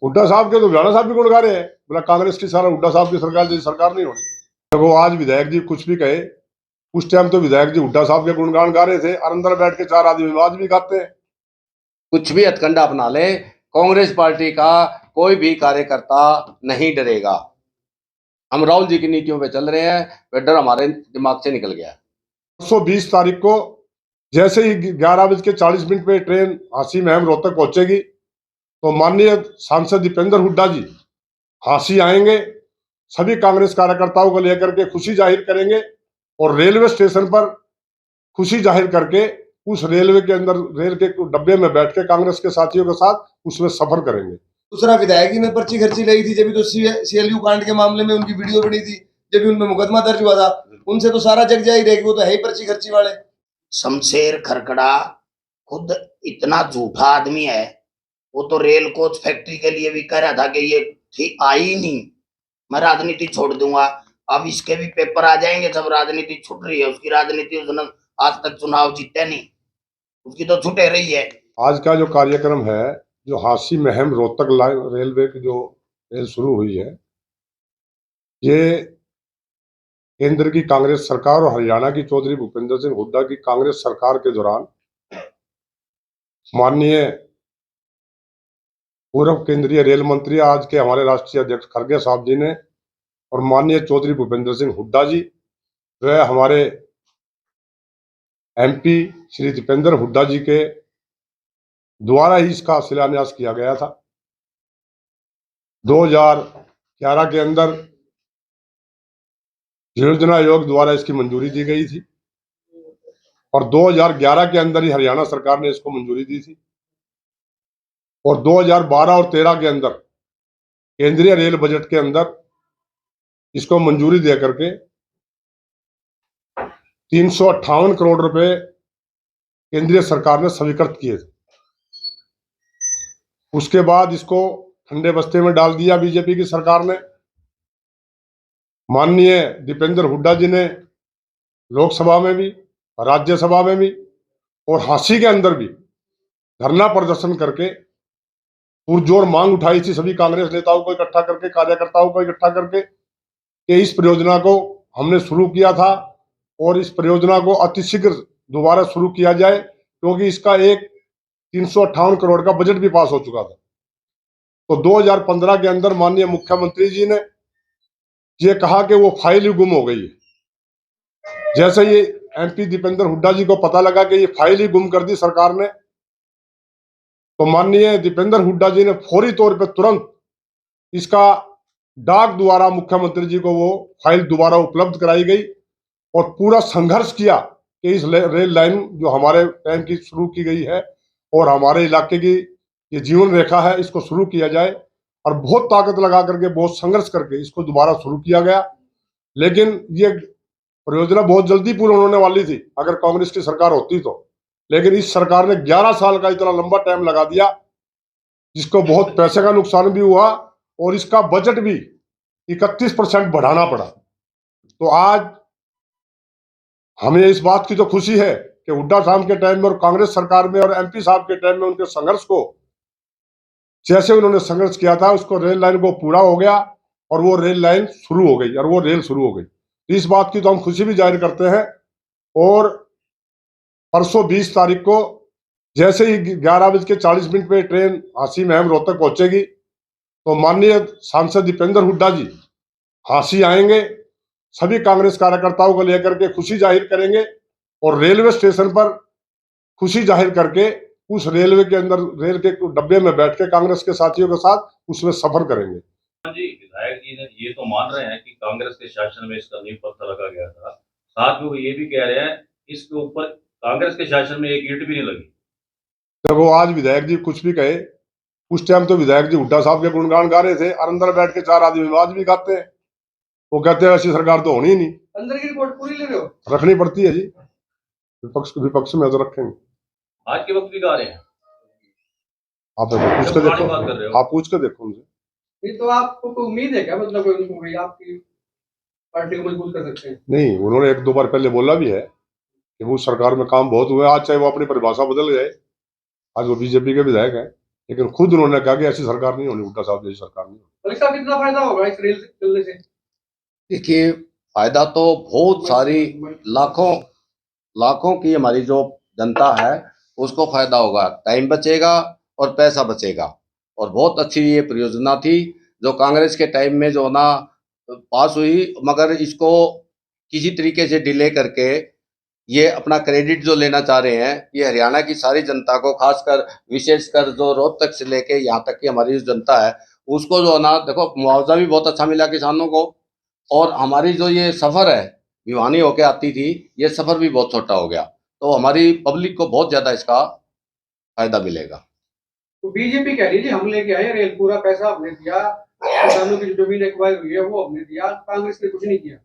हुड्डा साहब के तो हरियाणा साहब भी गुण गा रहे हैं, बोला कांग्रेस की सारा हुड्डा साहब की सरकार जैसी सरकार नहीं होनी। देखो आज विधायक जी कुछ भी कहे, उस टाइम तो विधायक जी हुड्डा साहब के गुणगान गा रहे थे और अंदर बैठ के चार आदमी आज भी गाते हैं। कुछ भी हथकंडा अपना ले, कांग्रेस पार्टी का कोई भी कार्यकर्ता नहीं डरेगा। हम राहुल जी की नीतियों पे चल रहे हैं, वह डर हमारे दिमाग से निकल गया। 20 तारीख को जैसे ही 11:40 पे ट्रेन हांसी महम रोहतक पहुंचेगी तो माननीय सांसद दीपेंद्र हुड्डा जी हांसी आएंगे, सभी कांग्रेस कार्यकर्ताओं को लेकर के खुशी जाहिर करेंगे और रेलवे स्टेशन पर खुशी जाहिर करके उस रेलवे के अंदर रेल के डब्बे में बैठ के कांग्रेस के साथियों के साथ उसमें सफर करेंगे। दूसरा विधायक जी ने पर्ची खर्ची ली थी, जब भी तो सीएलयू कांड के मामले में उनकी वीडियो बनी थी, जब भी उनमें मुकदमा दर्ज हुआ था, उनसे तो सारा जग जाहिर है कि वो तो है ही पर्ची खर्ची वाले। शमशेर खरकड़ा खुद इतना झूठा आदमी है, वो तो रेल कोच फैक्ट्री के लिए भी कह रहा था कि ये थी आई नहीं, मैं राजनीति छोड़ दूंगा। अब इसके भी पेपर आ जाएंगे, सब राजनीति छूट रही है उसकी। राजनीति उसने आज तक चुनाव जीते नहीं, उसकी तो छूटे रही है। आज का जो कार्यक्रम है, जो हांसी महम रोहतक रेलवे की जो रेल शुरू हुई है, ये केंद्र की कांग्रेस सरकार और हरियाणा की चौधरी भूपेंद्र सिंह हुड्डा की कांग्रेस सरकार के दौरान माननीय पूर्व केंद्रीय रेल मंत्री आज के हमारे राष्ट्रीय अध्यक्ष खड़गे साहब जी ने और माननीय चौधरी भूपेंद्र सिंह हुड्डा जी, वह हमारे एमपी श्री दीपेंद्र हुड्डा जी के द्वारा ही इसका शिलान्यास किया गया था। 2011 के अंदर योजना आयोग द्वारा इसकी मंजूरी दी गई थी और 2011 के अंदर ही हरियाणा सरकार ने इसको मंजूरी दी थी और 2012 और 13 के अंदर केंद्रीय रेल बजट के अंदर इसको मंजूरी दे करके 358 करोड़ रुपए केंद्रीय सरकार ने स्वीकृत किए थे। उसके बाद इसको ठंडे बस्ते में डाल दिया बीजेपी की सरकार ने। माननीय दीपेंद्र हुड्डा जी ने लोकसभा में भी, राज्यसभा में भी और हांसी के अंदर भी धरना प्रदर्शन करके पुरजोर मांग उठाई थी सभी कांग्रेस नेताओं को इकट्ठा करके, कार्यकर्ताओं को इकट्ठा करके, कि इस परियोजना को हमने शुरू किया था और इस परियोजना को अतिशीघ्र दोबारा शुरू किया जाए, क्योंकि इसका एक 358 करोड़ का बजट भी पास हो चुका था। तो 2015 के अंदर माननीय मुख्यमंत्री जी ने ये कहा कि वो फाइल ही गुम हो गई है। जैसे ये एमपी दीपेंद्र हुड्डा जी को पता लगा कि ये फाइल ही गुम कर दी सरकार ने, तो माननीय दीपेंद्र हुड्डा जी ने फौरी तौर पर तुरंत इसका डाक द्वारा मुख्यमंत्री जी को वो फाइल दोबारा उपलब्ध कराई गई और पूरा संघर्ष किया कि इस रेल लाइन जो हमारे टाइम की शुरू की गई है और हमारे इलाके की ये जीवन रेखा है, इसको शुरू किया जाए। और बहुत ताकत लगा करके, बहुत संघर्ष करके इसको दोबारा शुरू किया गया। लेकिन ये परियोजना बहुत जल्दी पूर्ण होने वाली थी अगर कांग्रेस की सरकार होती तो, लेकिन इस सरकार ने 11 साल का इतना लंबा टाइम लगा दिया, जिसको बहुत पैसे का नुकसान भी हुआ और इसका बजट भी 31% बढ़ाना पड़ा। तो आज हमें इस बात की तो खुशी है कि हुड्डा साहब के टाइम में और कांग्रेस सरकार में और एमपी साहब के टाइम में उनके संघर्ष को, जैसे उन्होंने संघर्ष किया था, उसको रेल लाइन को पूरा हो गया और वो रेल लाइन शुरू हो गई और वो रेल शुरू हो गई। तो इस बात की तो हम खुशी भी जाहिर करते हैं। और परसों 20 तारीख को जैसे ही 11:40 पे ट्रेन हांसी महम रोहतक पहुंचेगी तो माननीय सांसद दीपेंद्र हुड्डा जी हांसी आएंगे, सभी कांग्रेस कार्यकर्ताओं को लेकर के खुशी जाहिर करेंगे और रेलवे स्टेशन पर खुशी जाहिर करके उस रेलवे के अंदर रेल के डब्बे में बैठ के कांग्रेस के साथियों के साथ उसमें सफर करेंगे। जी, विधायक जी ने ये तो मान रहे हैं कि कांग्रेस के शासन में इसका नींव पत्थर रखा गया था, साथ में वो ये भी कह रहे हैं इसके ऊपर कांग्रेस के शासन में एक ईंट भी नहीं लगी। देखो आज विधायक जी कुछ भी कहे, उस टाइम तो विधायक जी हुड्डा साहब के गुणगान गा रहे थे और अंदर बैठ के चार आदमी आज भी गाते हैं। वो कहते हैं ऐसी सरकार तो होनी ही नहीं। अंदर की रिपोर्ट पूरी ले रहे हो? रखनी पड़ती है जी, विपक्ष में तो रखेंगे। आज के वक्त भी गा रहे हैं। आप पूछ के देखो, आप पूछ के देखो उनसे। ये तो आपको कोई उम्मीद है क्या, मतलब कोई उनको भी आपकी पार्टी को मजबूत कर सकते हैं? नहीं, उन्होंने 1-2 बार पहले बोला भी है कि वो सरकार में काम बहुत हुए। आज चाहे वो अपनी परिभाषा बदल गए, आज वो बीजेपी के विधायक हैं, लेकिन खुद उन्होंने कहा कि ऐसी सरकार नहीं होनी, हुड्डा साहब जैसी सरकार नहीं होनी। मलिक साहब कितना फायदा होगा इस रेल से चलने से? देखिए, फायदा तो बहुत सारी लाखों लाखों की हमारी जो जनता है उसको फायदा होगा, टाइम बचेगा और पैसा बचेगा। और बहुत अच्छी ये परियोजना थी जो कांग्रेस के टाइम में जो ना पास हुई, मगर इसको किसी तरीके से डिले करके ये अपना क्रेडिट जो लेना चाह रहे हैं, ये हरियाणा की सारी जनता को, खासकर विशेषकर जो रोहतक से लेके यहाँ तक की हमारी जो जनता है उसको जो ना, देखो मुआवजा भी बहुत अच्छा मिला किसानों को, और हमारी जो ये सफर है भिवानी होके आती थी, ये सफर भी बहुत छोटा हो गया, तो हमारी पब्लिक को बहुत ज्यादा इसका फायदा मिलेगा। तो बीजेपी कह रही है हम लेके आए रेल, पूरा पैसा हमने दिया, किसानों की जो जमीन एक्वायर हुई है वो हमने दिया, कांग्रेस ने कुछ नहीं किया।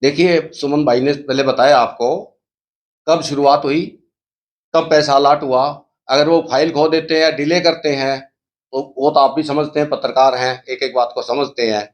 देखिए, सुमन भाई ने पहले बताया आपको कब शुरुआत हुई, कब पैसा अलाट हुआ। अगर वो फाइल खो देते हैं, डिले करते हैं, तो वो तो आप भी समझते हैं, पत्रकार हैं, एक एक बात को समझते हैं।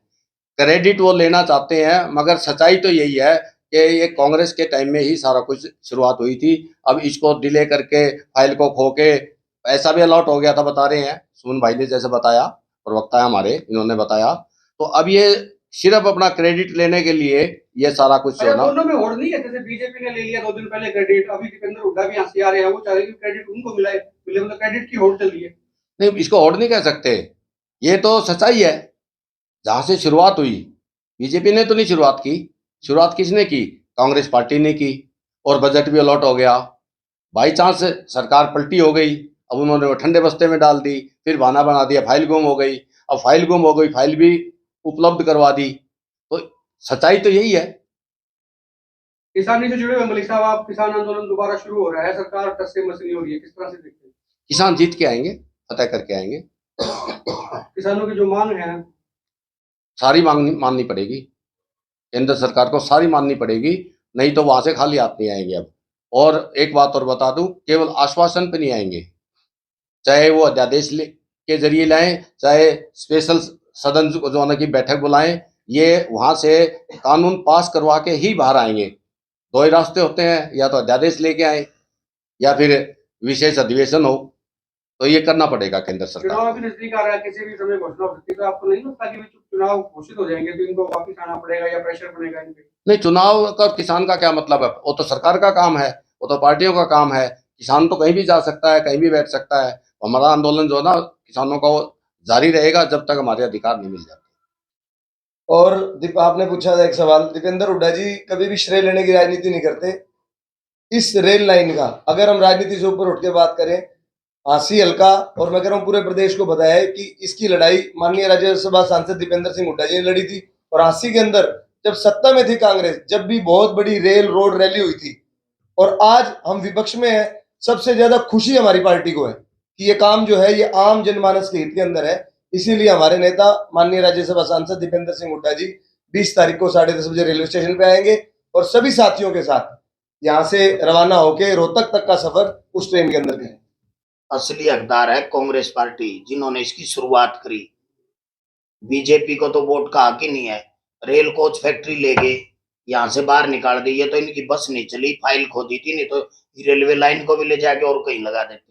क्रेडिट वो लेना चाहते हैं, मगर सच्चाई तो यही है कि ये कांग्रेस के टाइम में ही सारा कुछ शुरुआत हुई थी। अब इसको डिले करके, फाइल को खो के, पैसा भी अलॉट हो गया था, बता रहे हैं सुमन भाई ने जैसे बताया, प्रवक्ता है हमारे, इन्होंने बताया। तो अब ये सिर्फ अपना क्रेडिट लेने के लिए ये सारा कुछ जो अच्छा, ना, दोनों में होड़ नहीं है? जैसे बीजेपी ने ले लिया 2 दिन पहले क्रेडिट, अभी दीपेंद्र हुड्डा भी हंसी आ रहे हैं, वो चाह रहे हैं कि क्रेडिट उनको मिले, मतलब क्रेडिट की होड़ चल रही है। नहीं, इसको होड़ नहीं कह सकते, ये तो सच्चाई है। जहां से शुरुआत हुई, बीजेपी ने तो नहीं शुरुआत की, शुरुआत किसने की? कांग्रेस पार्टी ने की, और बजट भी अलॉट हो गया। बाई चांस सरकार पलटी हो गई, अब उन्होंने वो ठंडे बस्ते में डाल दी, फिर बहाना बना दिया फाइल गुम हो गई। अब फाइल गुम हो गई, फाइल भी उपलब्ध करवा दी, तो सच्चाई तो यही है। किसानी से जुड़े हुए मलिक साहब, आप किसान आंदोलन दोबारा शुरू हो रहा है, सरकार टस से मस नहीं हो रही है, किस तरह से देखते हैं? किसान जीत के आएंगे, फतह करके आएंगे। किसानों की जो मांग है, सारी माननी पड़ेगी, केंद्र सरकार को सारी माननी पड़ेगी, नहीं तो वहां से खाली हाथ नहीं आएंगे अब। और एक बात और बता दूं, केवल आश्वासन पे नहीं आएंगे, चाहे वो अध्यादेश के जरिए लाएं, चाहे स्पेशल सदन जो ना की बैठक बुलाएं, ये वहां से कानून पास करवा के ही बाहर आएंगे। दो ही रास्ते होते हैं, या तो अध्यादेश लेके आए या फिर विशेष अधिवेशन हो, तो ये करना पड़ेगा केंद्र सरकार चुनाव को। भी नजदीक आ रहा है, किसी भी समय घोषणा हो सकती है, तो आपको नहीं लगता कि चुनाव घोषित हो जाएंगे तो इनको वापिस आना पड़ेगा या प्रेशर बनेगा इन पे? नहीं, चुनाव का किसान का क्या मतलब है, वो तो सरकार का काम है, वो तो पार्टियों का काम है। किसान तो कहीं भी जा सकता है, कहीं भी बैठ सकता है। हमारा आंदोलन जो है ना किसानों का, वो जारी रहेगा जब तक हमारे अधिकार नहीं मिल जाते। और आपने पूछा था एक सवाल, दीपेंद्र हुड्डा जी कभी भी श्रेय लेने की राजनीति नहीं करते। इस रेल लाइन का अगर हम राजनीति से ऊपर उठ के बात करें, हांसी हल्का, और मैं कह रहा हूँ पूरे प्रदेश को बताया है कि इसकी लड़ाई माननीय राज्यसभा सांसद दीपेंद्र सिंह हुड्डा जी ने लड़ी थी। और हांसी के अंदर जब सत्ता में थी कांग्रेस, जब भी बहुत बड़ी रेल रोड रैली हुई थी, और आज हम विपक्ष में हैं, सबसे ज्यादा खुशी हमारी पार्टी को है कि ये काम जो है ये आम जनमानस के हित के अंदर है। इसीलिए हमारे नेता माननीय राज्यसभा सांसद दीपेंद्र सिंह हुड्डा जी 20 तारीख को 10:30 बजे रेलवे स्टेशन पे आएंगे, और सभी साथियों के साथ यहाँ से रवाना होकर रोहतक तक का सफर उस ट्रेन के अंदर करें। असली हकदार है कांग्रेस पार्टी, जिन्होंने इसकी शुरुआत करी। बीजेपी को तो वोट का हक ही नहीं है। रेल कोच फैक्ट्री ले गए, यहाँ से बाहर निकाल दी, ये तो इनकी बस नहीं चली, फाइल खो दी थी, नहीं तो रेलवे लाइन को भी ले जाके और कहीं लगा देते।